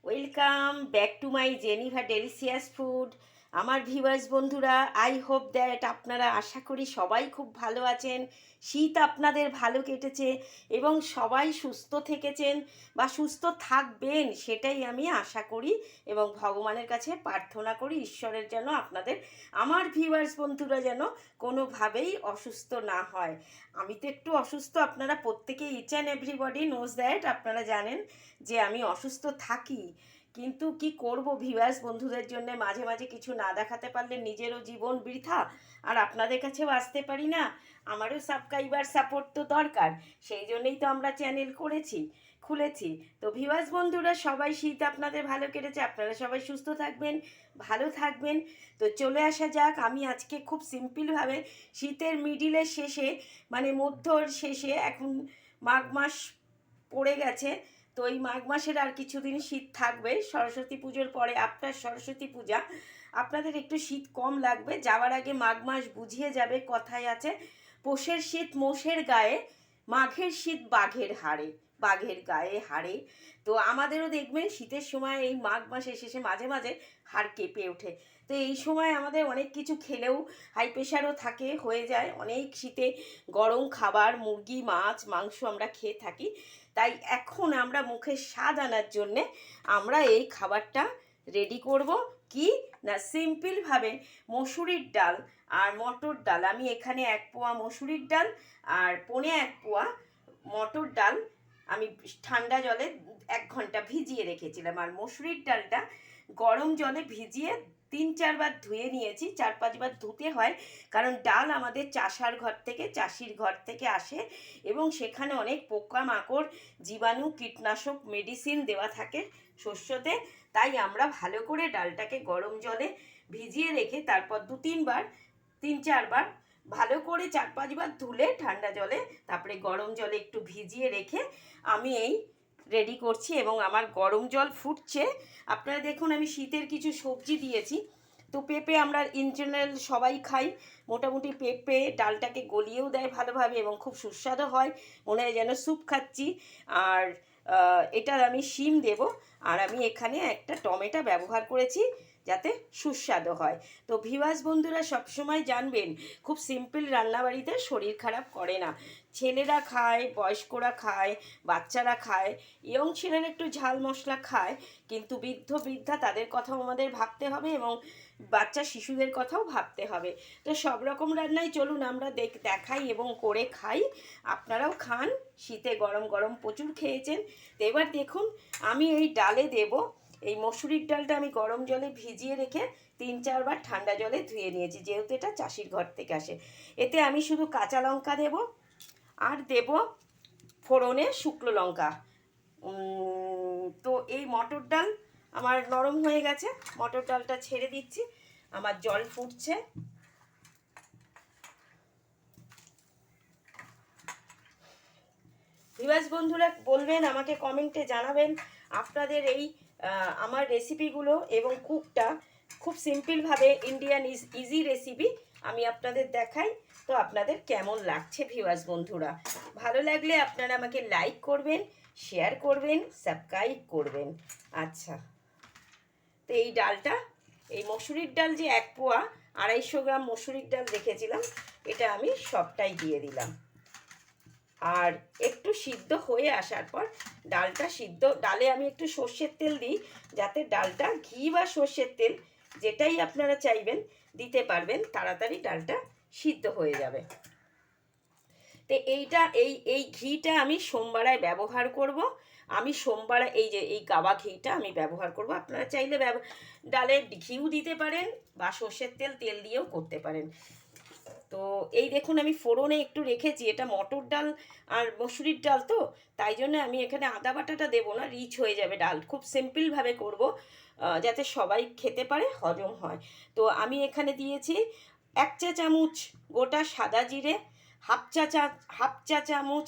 Welcome back to my Geneva delicious food. আমার viewers বন্ধুরা, I hope that আপনারা, আশা করি সবাই খুব ভালো আছেন। শীত আপনাদের ভালো কেটেছে এবং সবাই সুস্থ থেকেছেন বা সুস্থ থাকবেন, সেটাই আমি আশা করি এবং ভগবানের কাছে প্রার্থনা করি ঈশ্বরের যেন আপনাদের, আমার ভিউয়ার্স বন্ধুরা যেন কোনোভাবেই অসুস্থ না হয়। আমি তো একটু অসুস্থ, আপনারা প্রত্যেকেই, each and everybody knows that, আপনারা জানেন যে আমি অসুস্থ থাকি। কিন্তু কি করব ভিউয়ার্স বন্ধুদের জন্য মাঝে মাঝে কিছু না দেখাতে পারলে নিজেরও জীবন বৃথা, আর আপনাদের কাছেও আসতে পারি না। আমারও সাবস্ক্রাইবার সাপোর্ট তো দরকার, সেই জন্যই তো আমরা চ্যানেল খুলেছি। তো ভিউয়ার্স বন্ধুরা, সবাই শীত আপনাদের ভালো কেটেছে, আপনারা সবাই সুস্থ থাকবেন, ভালো থাকবেন। তো চলে আসা যাক, আমি আজকে খুব সিম্পলভাবে শীতের মিডিলের শেষে, মানে মধ্যর শেষে, এখন মাঘ মাস পড়ে গেছে, তো এই মাঘ মাসের আর কিছুদিন শীত থাকবে, সরস্বতী পুজোর পরে আফটার সরস্বতী পূজা আপনাদের একটু শীত কম লাগবে, যাওয়ার আগে মাঘ মাস বুঝিয়ে যাবে। কথায় আছে, পৌষের শীত মোষের গায়ে, মাঘের শীত বাঘের হাড়ে, বাঘের গায়ে হাড়ে। তো আমাদেরও দেখবেন শীতের সময় এই মাঘ মাসে শেষে মাঝে মাঝে হাড় কেঁপে ওঠে। তো এই সময় আমাদের অনেক কিছু খেলেও হাই প্রেশারও থাকে, হয়ে যায় অনেক শীতে গরম খাবার, মুরগি মাছ মাংস আমরা খেয়ে থাকি। তাই এখন আমরা মুখের স্বাদ আনার জন্যে আমরা এই খাবারটা রেডি করব। কি না, সিম্পলভাবে মসুরির ডাল আর মটর ডাল, আমি এখানে 1 পোয়া মসুরির ডাল আর 1.25 পোয়া মটর ডাল আমি ঠান্ডা জলে 1 ঘন্টা ভিজিয়ে রেখেছিলাম, আর মসুরির ডালটা গরম জলে ভিজিয়ে 3-4 বার ধুয়ে নিয়েছি। 4-5 বার ধুতে হয়, কারণ ডাল আমাদের চাষির ঘর থেকে আসে এবং সেখানে অনেক পোকামাকড়, জীবাণু, কীটনাশক মেডিসিন দেওয়া থাকে শস্যতে। তাই আমরা ভালো করে ডালটাকে গরম জলে ভিজিয়ে রেখে তারপর 2-3 বার, 3-4 বার ভালো করে 4-5 বার ধুলে ঠান্ডা জলে, তারপরে গরম জলে একটু ভিজিয়ে রেখে আমি এই রেডি করছি এবং আমার গরম জল ফুটছে। আপনারা দেখুন, আমি শীতের কিছু সবজি দিয়েছি। তো পেঁপে আমরা ইন জেনারেল সবাই খাই, মোটামুটি পেঁপে ডালটাকে গলিয়েও দেয় ভালোভাবে এবং খুব সুস্বাদু হয়, মনে হয় যেন স্যুপ খাচ্ছি। আর এটার আমি শিম দেব, আর আমি এখানে একটা টমেটো ব্যবহার করেছি যাতে সুস্বাদু হয়। তো ভিউয়ার্স বন্ধুরা, সবসময় জানবেন খুব সিম্পল রান্নাবাড়িতে শরীর খারাপ করে না। ছেলেরা খায়, বয়স্করা খায়, বাচ্চারা খায়, ইয়ং ছেলেরা একটু ঝাল মশলা খায়, কিন্তু বৃদ্ধা তাদের কথাও আমাদের ভাবতে হবে এবং বাচ্চা শিশুদের কথাও ভাবতে হবে। তো সব রকম রান্নাই চলুন আমরা দেখাই এবং করে খাই, আপনারাও খান। শীতে গরম গরম প্রচুর খেয়েছেন। তো এবার দেখুন, আমি এই ডালে দেব, এই মসুরির ডালটা আমি গরম জলে ভিজিয়ে রেখে 3-4 বার ঠান্ডা জলে ধুয়ে নিয়েছি, যেহেতু এটা চাষির ঘর থেকে আসে। এতে আমি শুধু কাঁচা লঙ্কা দেব আর দেব ফোড়নে শুকনো লঙ্কা। তো এই মটর ডাল আমার নরম হয়ে গেছে, মটর ডালটা ছেড়ে দিচ্ছি, আমার জল ফুটছে। ভিউয়ার্স বন্ধুরা, বলবেন আমাকে, কমেন্টে জানাবেন আপনাদের এই আমার রেসিপিগুলো এবং কুকটা খুব সিম্পলভাবে ইন্ডিয়ান ইজি রেসিপি আমি আপনাদের দেখাই, তো আপনাদের কেমন লাগছে ভিউয়ার্স বন্ধুরা। ভালো লাগলে আপনারা আমাকে লাইক করবেন, শেয়ার করবেন, সাবস্ক্রাইব করবেন। আচ্ছা, তো এই ডালটা, এই মসুরির ডাল যে 1 পোয়া, 250 গ্রাম মসুরির ডাল রেখেছিলাম, এটা আমি সবটাই দিয়ে দিলাম। আর একটু সিদ্ধ হয়ে আসার পর ডালটা সিদ্ধ, ডালে আমি একটু সর্ষের তেল দিই, যাতে ডালটা, ঘি বা সর্ষের তেল যেটাই আপনারা চাইবেন দিতে পারবেন, তাড়াতাড়ি ডালটা সিদ্ধ হয়ে যাবে। তো এইটা, এই ঘিটা আমি সোমবারায় ব্যবহার করব। আমি সোমবার এই গাওয়া ঘিটা আমি ব্যবহার করব। আপনারা চাইলে ডালে ঘিও দিতে পারেন বা সর্ষের তেল দিয়েও করতে পারেন। তো এই দেখুন, আমি ফোড়নে একটু রেখেছি, এটা মটর ডাল আর মসুরির ডাল, তো তাই জন্য আমি এখানে আদা বাটাটা দেবো না, রিচ হয়ে যাবে ডাল। খুব সিম্পলভাবে করব যাতে সবাই খেতে পারে, হজম হয়। তো আমি এখানে দিয়েছি 1 চা চামচ গোটা সাদা জিরে, হাফ চা চামচ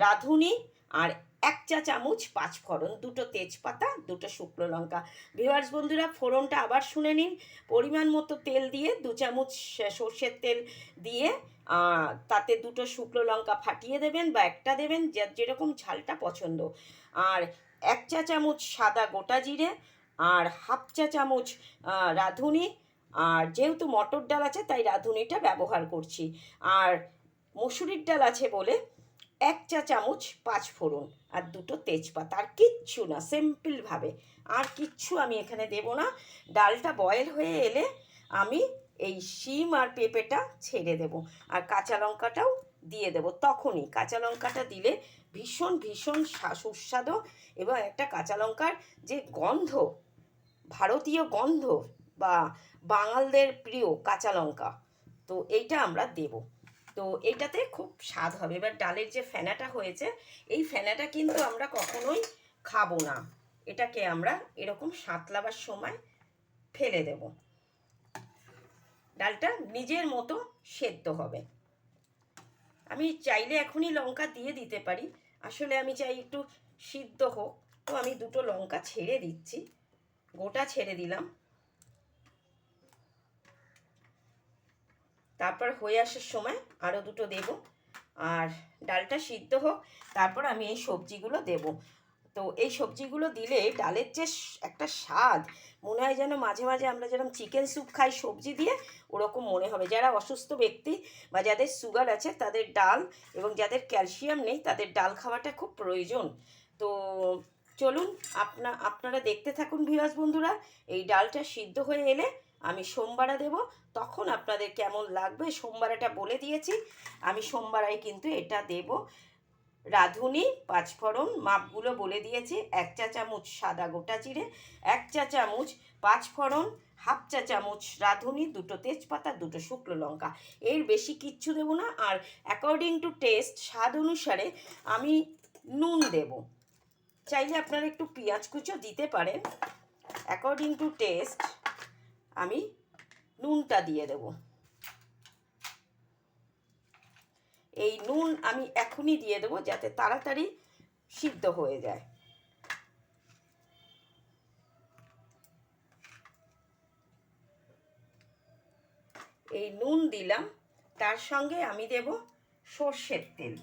রাঁধুনি, আর 1 চা চামচ 5 ফোড়ন, 2টো তেজপাতা, 2টো শুকনো লঙ্কা। ভিউয়ার্স বন্ধুরা, ফোড়নটা আবার শুনে নিন। পরিমাণ মতো তেল দিয়ে, 2 চামচ সর্ষের তেল দিয়ে, তাতে 2টো শুকনো লঙ্কা ফাটিয়ে দেবেন বা একটা দেবেন, যেরকম ঝালটা পছন্দ। আর 1 চা চামচ সাদা গোটা জিরে, আর হাফ চা চামচ রাঁধুনি, আর যেহেতু মটর ডাল আছে তাই রাঁধুনিটা ব্যবহার করছি, আর মসুরির ডাল আছে বলে 1 চা চামচ 5 ফোড়ন আর 2টো তেজপাতা, আর কিচ্ছু না, সিম্পলভাবে। আর কিচ্ছু আমি এখানে দেব না। ডালটা বয়েল হয়ে এলে আমি এই শিম আর পেঁপেটা ছেড়ে দেব, আর কাঁচা লঙ্কাটাও দিয়ে দেব। তখনই কাঁচা লঙ্কাটা দিলে ভীষণ ভীষণ সুস্বাদু, এবং একটা কাঁচা লঙ্কার যে গন্ধ, ভারতীয় গন্ধ বা বাঙালদের প্রিয় কাঁচা লঙ্কা, তো এইটা আমরা দেব। তো এইটাতে খুব স্বাদ হবে। এবার ডালের যে ফেনাটা হয়েছে, এই ফেনাটা কিন্তু আমরা কখনোই খাবো না, এটাকে আমরা এরকম সাঁতলাবার সময় ফেলে দেব। ডালটা নিজের মতো সেদ্ধ হবে। আমি চাইলে এখনই লঙ্কা দিয়ে দিতে পারি, আসলে আমি চাই একটু সিদ্ধ হোক, তো আমি 2টো লঙ্কা ছেড়ে দিচ্ছি, গোটা ছেড়ে দিলাম। তারপর হয়ে আসার সময় আরও 2টো দেব, আর ডালটা সিদ্ধ হোক, তারপর আমি এই সবজিগুলো দেব। তো এই সবজিগুলো দিলে ডালের যে একটা স্বাদ, মনে হয় যেন মাঝে মাঝে আমরা যেরকম চিকেন স্যুপ খাই সবজি দিয়ে, ওরকম মনে হবে। যারা অসুস্থ ব্যক্তি বা যাদের সুগার আছে তাদের ডাল, এবং যাদের ক্যালসিয়াম নেই তাদের ডাল খাওয়াটা খুব প্রয়োজন। তো চলুন আপনারা দেখতে থাকুন ভিউয়ার্স বন্ধুরা। এই ডালটা সিদ্ধ হয়ে এলে আমি সোমবারা দেব, তখন আপনাদের কেমন লাগবে। সোমবারাটা বলে দিয়েছি, আমি সোমবারাই কিন্তু এটা দেব। রাঁধুনি, 5 ফোড়ন, মাপগুলো বলে দিয়েছি। 1 চা চামচ সাদা গোটা জিরে, 1 চা চামচ 5 ফোড়ন, হাফ চা চামচ রাঁধুনি, 2টো তেজপাতা, 2টো শুকনো লঙ্কা। এর বেশি কিচ্ছু দেবো না। আর অ্যাকর্ডিং টু টেস্ট, স্বাদ অনুসারে আমি নুন দেব। চাইলে আপনারা একটু পেঁয়াজ কুচো দিতে পারেন। অ্যাকর্ডিং টু টেস্ট আমি নুনটা দিয়ে দেব। এই নুন আমি এখনই দিয়ে দেবো যাতে তাড়াতাড়ি সিদ্ধ হয়ে যায়। এই নুন দিলাম, তার সঙ্গে আমি দেব সর্ষের তেল।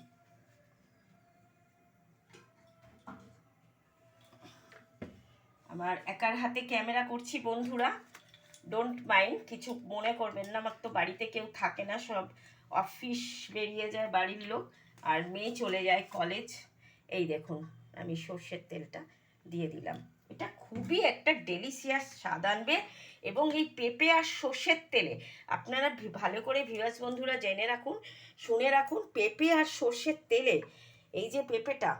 আমার একার হাতে ক্যামেরা করছি বন্ধুরা, ডোন্ট মাইন্ড, কিছু মনে করবেন না। আমার তো বাড়িতে কেউ থাকে না, সব অফিস বেরিয়ে যায় বাড়ির লোক, আর মেয়ে চলে যায় কলেজ। এই দেখুন আমি সর্ষের তেলটা দিয়ে দিলাম। এটা খুবই একটা ডেলিশিয়াস স্বাদ আনবে, এবং এই পেঁপে আর সর্ষের তেলে আপনারা ভালো করে ভিউয়ার্স বন্ধুরা জেনে রাখুন, শুনে রাখুন, পেঁপে আর সর্ষের তেলে এই যে পেঁপেটা,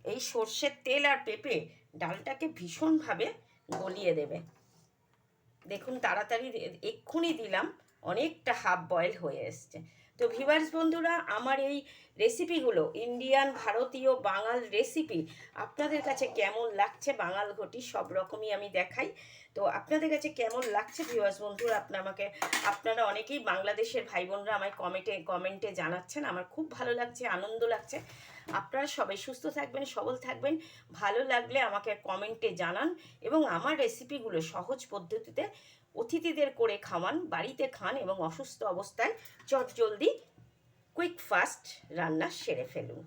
এই সর্ষের তেল আর পেঁপে ডালটাকে ভীষণভাবে গলিয়ে দেবে। দেখুন তাড়াতাড়ি এক্ষুনি দিলাম, অনেকটা হাফ বয়েল হয়ে এসছে। তো ভিউয়ার্স বন্ধুরা, আমার এই রেসিপিগুলো ইন্ডিয়ান, ভারতীয়, বাঙাল রেসিপি আপনাদের কাছে কেমন লাগছে, বাঙাল ঘটি সব রকমই আমি দেখাই। তো আপনাদের কাছে কেমন লাগছে ভিউয়ার্স বন্ধুরা, আপনারা অনেকেই বাংলাদেশের ভাই বোনরা আমায় কমেন্টে জানাচ্ছেন, আমার খুব ভালো লাগছে, আনন্দ লাগছে। আপনারা সবাই সুস্থ থাকবেন, সবল থাকবেন। ভালো লাগলে আমাকে কমেন্টে জানান, এবং আমার রেসিপিগুলো সহজ পদ্ধতিতে অতিথিদের করে খাওয়ান, বাড়িতে খান, এবং অসুস্থ অবস্থায় চটজলদি কুইক ফাস্ট রান্না সেরে ফেলুন।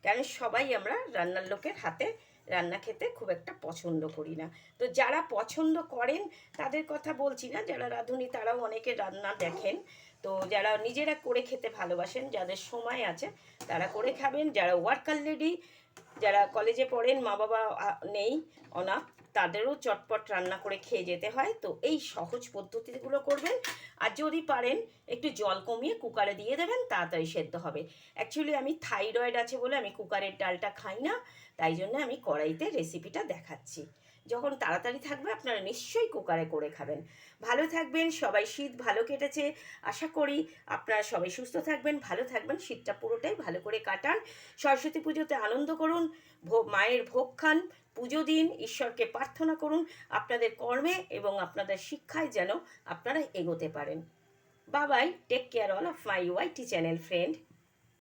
কেন সবাই আমরা রান্নার লোকের হাতে রান্না খেতে খুব একটা পছন্দ করি না। তো যারা পছন্দ করেন তাদের কথা বলছি না, যারা রাঁধুনি তারাও অনেকে রান্না দেখেন। তো যারা নিজেরা করে খেতে ভালোবাসেন, যাদের সময় আছে তারা করে খাবেন। যারা ওয়ার্কার লেডি, যারা কলেজে পড়েন, মা বাবা নেই, অনাথ, তাদেরও চটপট রান্না করে খেয়ে যেতে হয়। তো এই সহজ পদ্ধতিগুলো করবেন, আর যদি পারেন একটু জল কমিয়ে কুকারে দিয়ে দেবেন, তাড়াতাড়ি সেদ্ধ হবে। অ্যাকচুয়ালি আমি থাইরয়েড আছে বলে আমি কুকারের ডালটা খাই না, তাই জন্য আমি কড়াইতে রেসিপিটা দেখাচ্ছি। যখন তাড়াতাড়ি থাকবে আপনারা নিশ্চয়ই কুকারে করে খাবেন। ভালো থাকবেন সবাই, শীত ভালো কেটেছে আশা করি। আপনারা সবাই সুস্থ থাকবেন, ভালো থাকবেন, শীতটা পুরোটাই ভালো করে কাটান। সরস্বতী পুজোতে আনন্দ করুন, মায়ের ভোগ খান, পুজো দিন, ঈশ্বরকে প্রার্থনা করুন আপনাদের কর্মে এবং আপনাদের শিক্ষায় যেন আপনারা এগোতে পারেন। Bye bye, take care all of my YT channel friend.